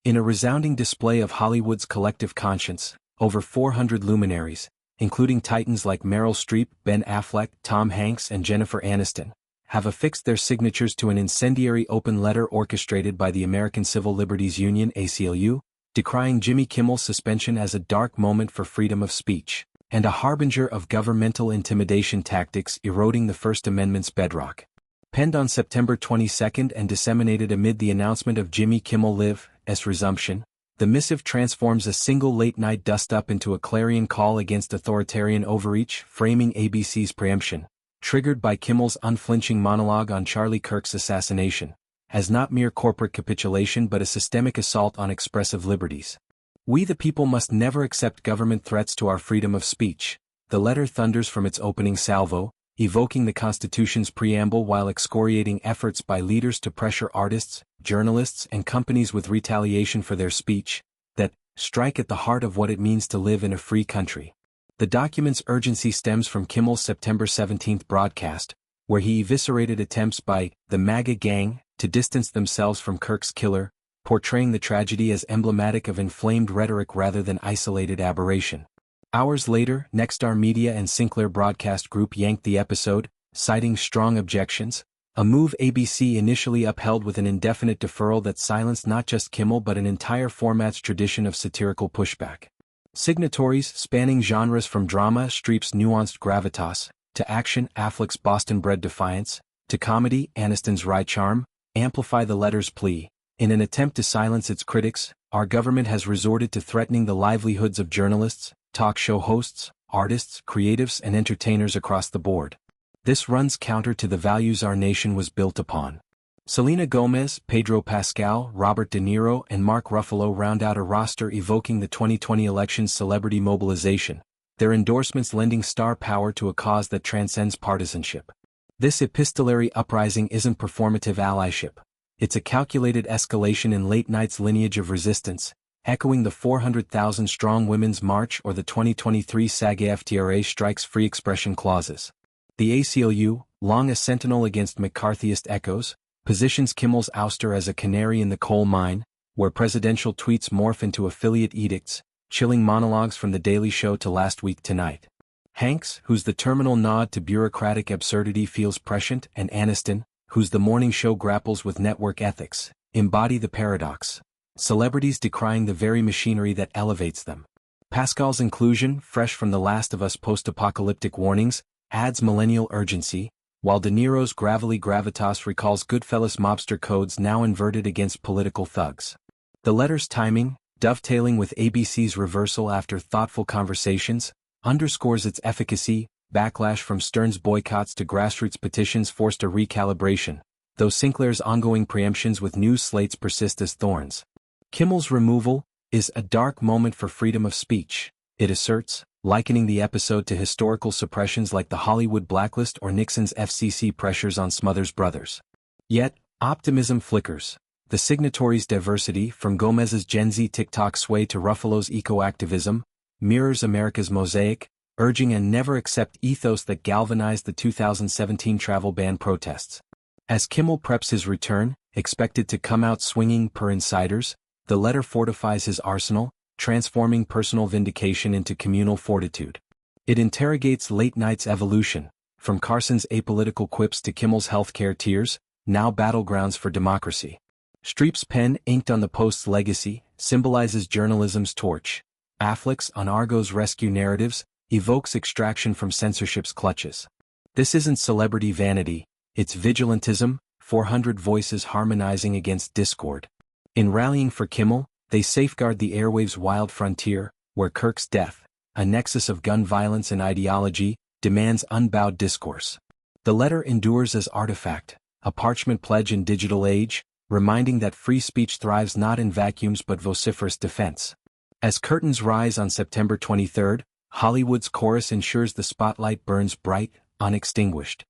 In a resounding display of Hollywood's collective conscience, over 400 luminaries, including titans like Meryl Streep, Ben Affleck, Tom Hanks and Jennifer Aniston, have affixed their signatures to an incendiary open letter orchestrated by the American Civil Liberties Union (ACLU), decrying Jimmy Kimmel's suspension as a dark moment for freedom of speech, and a harbinger of governmental intimidation tactics eroding the First Amendment's bedrock. Penned on September 22 and disseminated amid the announcement of Jimmy Kimmel Live's resumption, the missive transforms a single late-night dust-up into a clarion call against authoritarian overreach, framing ABC's preemption, triggered by Kimmel's unflinching monologue on Charlie Kirk's assassination, as not mere corporate capitulation but a systemic assault on expressive liberties. "We the people must never accept government threats to our freedom of speech," the letter thunders from its opening salvo, evoking the Constitution's preamble while excoriating efforts by leaders to pressure artists, journalists and companies with retaliation for their speech, that strike at the heart of what it means to live in a free country. The document's urgency stems from Kimmel's September 17 broadcast, where he eviscerated attempts by the MAGA gang to distance themselves from Kirk's killer, portraying the tragedy as emblematic of inflamed rhetoric rather than isolated aberration. Hours later, Nexstar Media and Sinclair Broadcast Group yanked the episode, citing strong objections, a move ABC initially upheld with an indefinite deferral that silenced not just Kimmel but an entire format's tradition of satirical pushback. Signatories spanning genres from drama, Streep's nuanced gravitas, to action, Affleck's Boston-bred defiance, to comedy, Aniston's wry charm, amplify the letter's plea. In an attempt to silence its critics, our government has resorted to threatening the livelihoods of journalists, talk show hosts, artists, creatives and entertainers across the board. This runs counter to the values our nation was built upon. Selena Gomez, Pedro Pascal, Robert De Niro and Mark Ruffalo round out a roster evoking the 2020 election's celebrity mobilization, their endorsements lending star power to a cause that transcends partisanship. This epistolary uprising isn't performative allyship. It's a calculated escalation in late night's lineage of resistance, echoing the 400,000-strong Women's March or the 2023 SAG-AFTRA strikes free expression clauses. The ACLU, long a sentinel against McCarthyist echoes, positions Kimmel's ouster as a canary in the coal mine, where presidential tweets morph into affiliate edicts, chilling monologues from The Daily Show to Last Week Tonight. Hanks, whose the terminal nod to bureaucratic absurdity feels prescient, and Aniston, whose The Morning Show grapples with network ethics, embody the paradox. Celebrities decrying the very machinery that elevates them. Pascal's inclusion, fresh from The Last of Us post-apocalyptic warnings, adds millennial urgency, while De Niro's gravelly gravitas recalls Goodfellas mobster codes now inverted against political thugs. The letter's timing, dovetailing with ABC's reversal after thoughtful conversations, underscores its efficacy. Backlash from Stern's boycotts to grassroots petitions forced a recalibration, though Sinclair's ongoing preemptions with news slates persist as thorns. Kimmel's removal is a dark moment for freedom of speech, it asserts, likening the episode to historical suppressions like the Hollywood blacklist or Nixon's FCC pressures on Smothers Brothers. Yet, optimism flickers. The signatories' diversity, from Gomez's Gen Z TikTok sway to Ruffalo's eco-activism, mirrors America's mosaic, urging a never-accept ethos that galvanized the 2017 travel ban protests. As Kimmel preps his return, expected to come out swinging per insiders, the letter fortifies his arsenal, transforming personal vindication into communal fortitude. It interrogates late night's evolution, from Carson's apolitical quips to Kimmel's healthcare tears, now battlegrounds for democracy. Streep's pen, inked on the Post's legacy, symbolizes journalism's torch. Affleck's on Argo's rescue narratives, evokes extraction from censorship's clutches. This isn't celebrity vanity, it's vigilantism, 400 voices harmonizing against discord. In rallying for Kimmel, they safeguard the airwaves' wild frontier, where Kirk's death, a nexus of gun violence and ideology, demands unbowed discourse. The letter endures as artifact, a parchment pledge in digital age, reminding that free speech thrives not in vacuums but vociferous defense. As curtains rise on September 23, Hollywood's chorus ensures the spotlight burns bright, unextinguished.